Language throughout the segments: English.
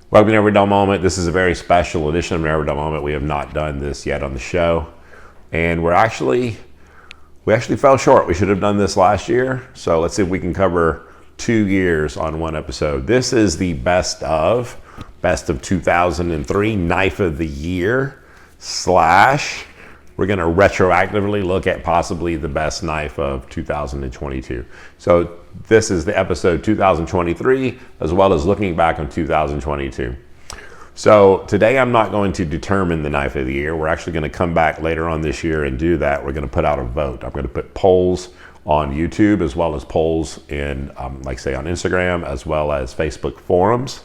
Welcome to Never Dull Moment. This is a very special edition of Never Dull Moment. We have not done this yet on the show, and we actually fell short. We should have done this last year, so let's see if we can cover 2 years on one episode. This is the best of 2003 Knife of the Year / we're going to retroactively look at possibly the best knife of 2022. So this is the episode 2023, as well as looking back on 2022. So today I'm not going to determine the knife of the year. We're actually going to come back later on this year and do that. We're going to put out a vote. I'm going to put polls on YouTube, as well as polls in, like say on Instagram, as well as Facebook forums.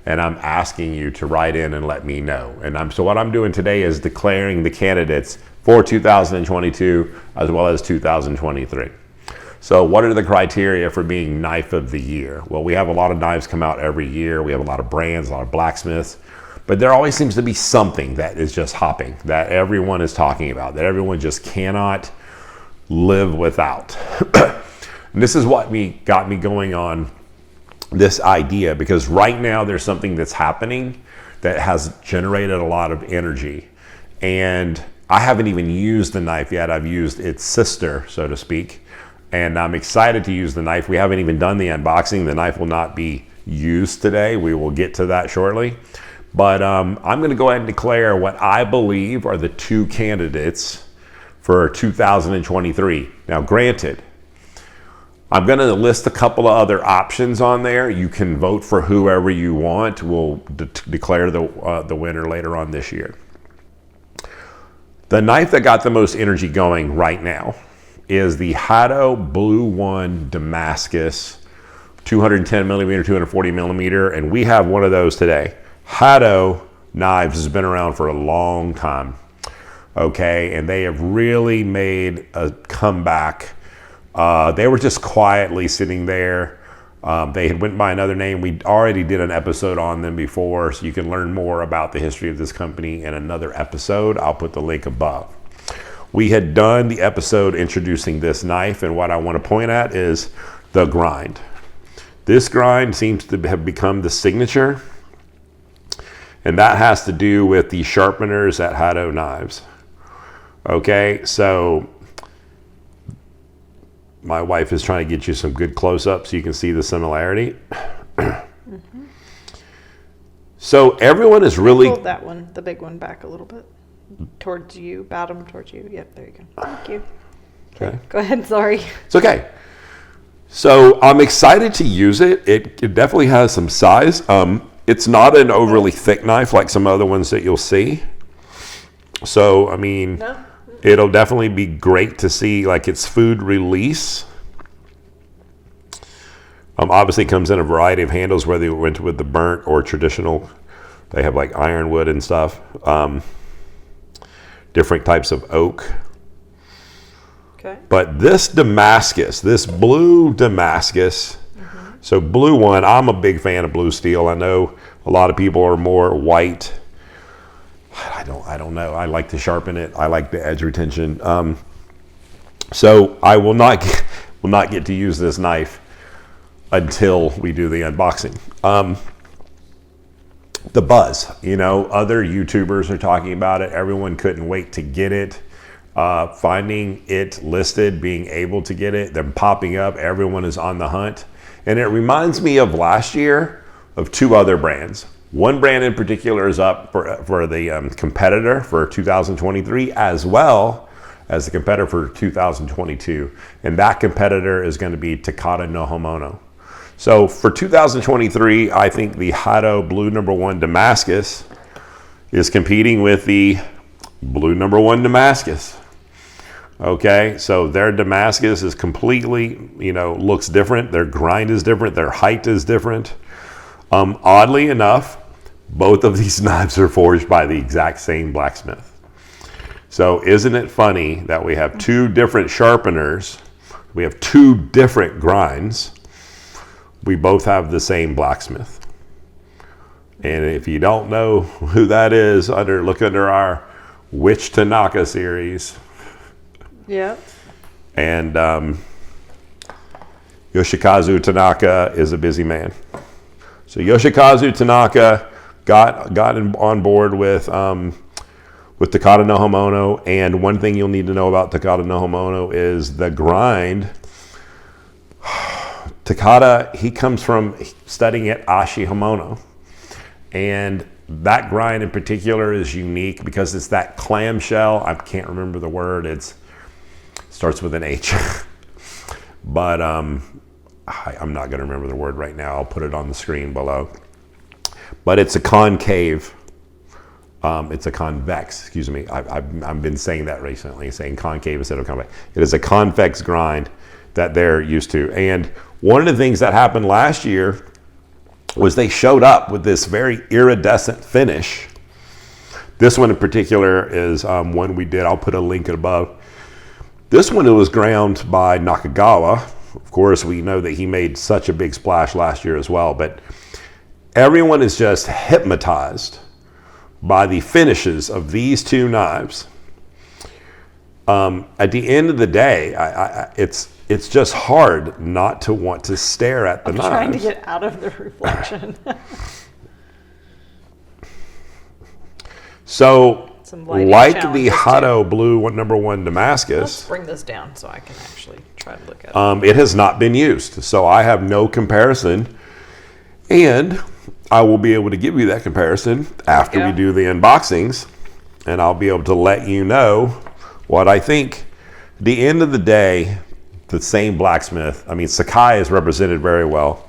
And I'm asking you to write in and let me know. And so what I'm doing today is declaring the candidates for 2022 as well as 2023. So what are the criteria for being Knife of the Year? Well, we have a lot of knives come out every year. We have a lot of brands, a lot of blacksmiths, but there always seems to be something that is just hopping, that everyone is talking about, that everyone just cannot live without. And this is what got me going on this idea, because right now there's something that's happening that has generated a lot of energy, and I haven't even used the knife yet. I've used its sister, so to speak, and I'm excited to use the knife. We haven't even done the unboxing. The knife will not be used today. We will get to that shortly, but I'm going to go ahead and declare what I believe are the 2 candidates for 2023. Now, granted, I'm going to list a couple of other options on there. You can vote for whoever you want. We'll declare the winner later on this year. The knife that got the most energy going right now is the Hado Blue One Damascus, 210 millimeter, 240 millimeter, and we have one of those today. Hado knives has been around for a long time, okay, and they have really made a comeback. They were just quietly sitting there. They had went by another name. We already did an episode on them before, so you can learn more about the history of this company in another episode. I'll put the link above. We had done the episode introducing this knife, and what I want to point at is the grind. This grind seems to have become the signature, and that has to do with the sharpeners at Hado Knives. Okay, so my wife is trying to get you some good close-ups so you can see the similarity. Mm-hmm. So everyone is really... Hold that one, the big one, back a little bit. Towards you, bottom towards you. Yep, there you go. Thank you. Okay. Go ahead, sorry. It's okay. So I'm excited to use it. It definitely has some size. It's not an overly thick knife like some other ones that you'll see. So, I mean... No. It'll definitely be great to see like its food release. Obviously it comes in a variety of handles, whether you went with the burnt or traditional. They have like ironwood and stuff. Different types of oak. Okay. But this Damascus, this blue Damascus, so blue one, I'm a big fan of blue steel. I know a lot of people are more white. I don't know. I like to sharpen it. I like the edge retention. So I will not get to use this knife until we do the unboxing. The buzz, other YouTubers are talking about it. Everyone couldn't wait to get it. Finding it listed, being able to get it, them popping up, everyone is on the hunt. And it reminds me of last year of 2 other brands. One brand in particular is up for the competitor for 2023, as well as the competitor for 2022. And that competitor is going to be Takada no Homono. So for 2023, I think the Hado Blue No. 1 Damascus is competing with the Blue No. 1 Damascus. Okay, so their Damascus is completely, looks different. Their grind is different. Their height is different. Oddly enough, both of these knives are forged by the exact same blacksmith. So isn't it funny that we have 2 different sharpeners, we have 2 different grinds, we both have the same blacksmith. And if you don't know who that is, look under our Which Tanaka series. Yeah. And Yoshikazu Tanaka is a busy man. So Yoshikazu Tanaka on board with Takata no Homono. And one thing you'll need to know about Takata no Homono is the grind. Takada, he comes from studying at Ashi Homono. And that grind in particular is unique because it's that clamshell. I can't remember the word. It starts with an H. But I'm not going to remember the word right now. I'll put it on the screen below. But it's a concave. It's a convex, excuse me. I've been saying that recently, saying concave instead of convex. It is a convex grind that they're used to. And one of the things that happened last year was they showed up with this very iridescent finish. This one in particular is one we did. I'll put a link above. This one, it was ground by Nakagawa. Of course, we know that he made such a big splash last year as well, but everyone is just hypnotized by the finishes of these two knives. At the end of the day, it's just hard not to want to stare at the knives. I'm trying to get out of the reflection. So, like the Hado too. Blue #1 Damascus, Let's bring this down so I can actually try to look at it. It has not been used, so I have no comparison, and I will be able to give you that comparison after we do the unboxings, and I'll be able to let you know what I think. At the end of the day, the same blacksmith. I mean, Sakai is represented very well.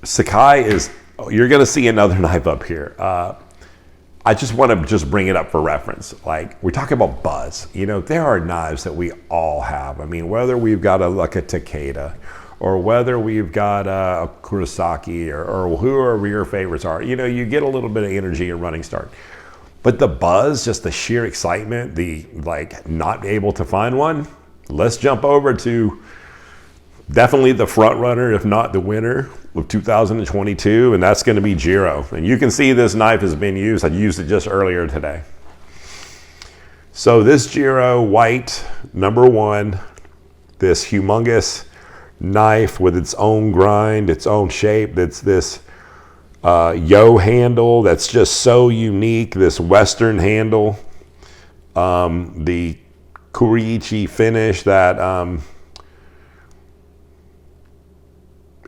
Sakai is. You're going to see another knife up here. I just want to bring it up for reference. Like, we're talking about buzz. You know, there are knives that we all have. I mean, whether we've got like a Takada, or whether we've got a Konosuke, or whoever your favorites are. You know, you get a little bit of energy and running start. But the buzz, just the sheer excitement, the like not able to find one. Let's jump over to definitely the front runner, if not the winner of 2022, and that's going to be Jiro. And you can see this knife has been used. I used it just earlier today. So this Jiro white #1, this humongous knife with its own grind, its own shape. That's this yo handle that's just so unique. This Western handle, the Kuriichi finish that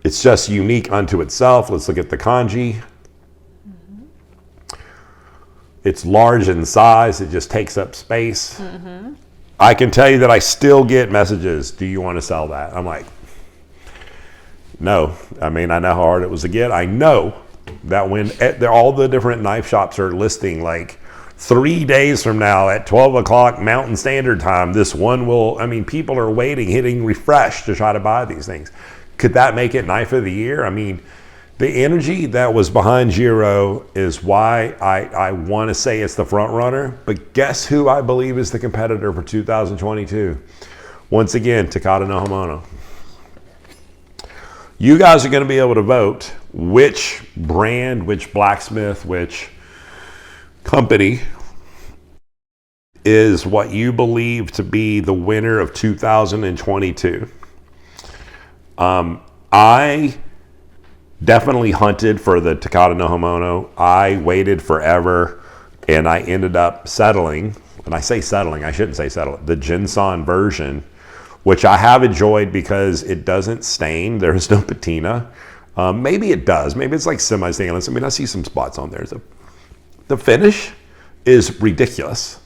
it's just unique unto itself. Let's look at the kanji. It's large in size. It just takes up space. I can tell you that I still get messages. Do you want to sell that? I'm like, no. I mean, I know how hard it was to get. I know that when all the different knife shops are listing, like 3 days from now at 12 o'clock Mountain Standard Time, this one will, I mean, people are waiting, hitting refresh to try to buy these things. Could that make it knife of the year? I mean, the energy that was behind Jiro is why I want to say it's the front runner. But guess who I believe is the competitor for 2022? Once again, Takata no Homono. You guys are going to be able to vote which brand, which blacksmith, which company is what you believe to be the winner of 2022. I definitely hunted for the Takata no Homono. I waited forever, and I ended up settling. And I say settling, I shouldn't say settle. The ginsan version, which I have enjoyed because it doesn't stain. There's no patina. Maybe it does. Maybe it's like semi-stainless. I mean, I see some spots on there. So the finish is ridiculous.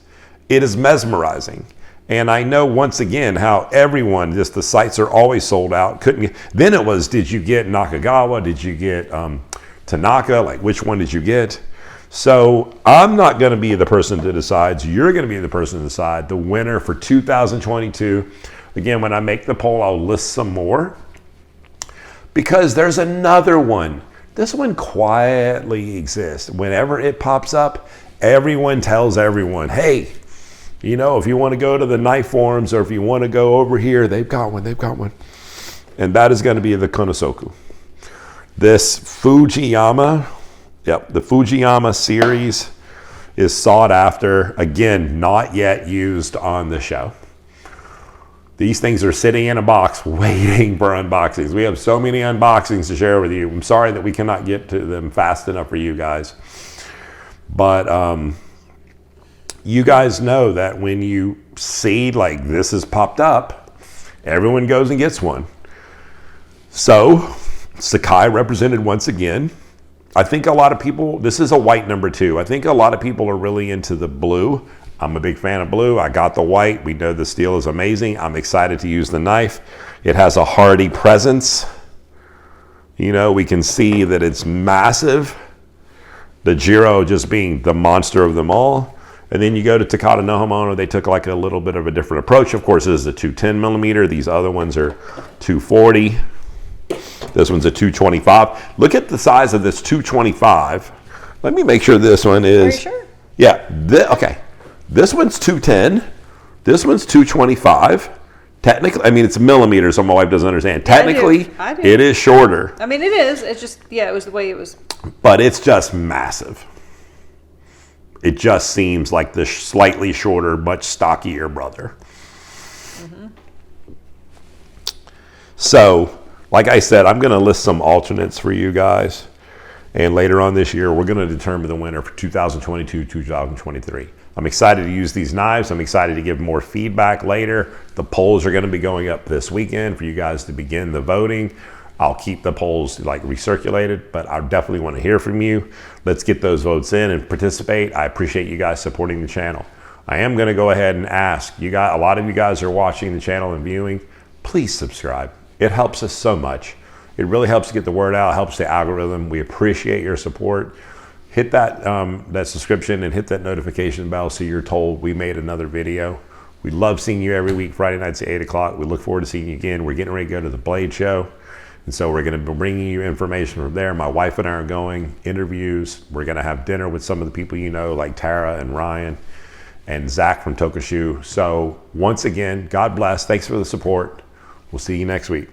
It is mesmerizing. And I know once again how everyone, just the sites are always sold out. Then it was, did you get Nakagawa? Did you get Tanaka? Like, which one did you get? So I'm not going to be the person that decides. You're going to be the person to decide the winner for 2022. Again, when I make the poll, I'll list some more. Because there's another one. This one quietly exists. Whenever it pops up, everyone tells everyone, hey, you know, if you want to go to the knife forums or if you want to go over here, they've got one. And that is going to be the Konosuke. This Fujiyama, the Fujiyama series is sought after. Again, not yet used on the show. These things are sitting in a box waiting for unboxings. We have so many unboxings to share with you. I'm sorry that we cannot get to them fast enough for you guys. But you guys know that when you see like this has popped up, everyone goes and gets one. So Sakai represented once again. I think a lot of people, this is a white number 2. I think a lot of people are really into the blue. I'm a big fan of blue. I got the white. We know the steel is amazing. I'm excited to use the knife. It has a hardy presence. You know, we can see that it's massive. The Jiro just being the monster of them all. And then you go to Takada no Homono, they took like a little bit of a different approach. Of course, this is a 210 millimeter. These other ones are 240. This one's a 225. Look at the size of this 225. Let me make sure this one is. Are you sure? Yeah. Okay. This one's 210. This one's 225. Technically, I mean, it's millimeters, so my wife doesn't understand. Technically, I do. it is shorter. I mean, it is. It's just, yeah, it was the way it was. But it's just massive. It just seems like the slightly shorter, much stockier brother. Mm-hmm. So, like I said, I'm going to list some alternates for you guys. And later on this year, we're going to determine the winner for 2022, 2023. I'm excited to use these knives. I'm excited to give more feedback later. The polls are going to be going up this weekend for you guys to begin the voting. I'll keep the polls like recirculated, but I definitely want to hear from you. Let's get those votes in and participate. I appreciate you guys supporting the channel. I am going to go ahead and ask you guys, a lot of you guys are watching the channel and viewing, please subscribe. It helps us so much. It really helps to get the word out, helps the algorithm. We appreciate your support. Hit that, that subscription and hit that notification bell so you're told we made another video. We love seeing you every week, Friday nights at 8 o'clock. We look forward to seeing you again. We're getting ready to go to the Blade Show. And so we're going to be bringing you information from there. My wife and I are going, interviews. We're going to have dinner with some of the people you know, like Tara and Ryan and Zach from Tokoshu. So once again, God bless. Thanks for the support. We'll see you next week.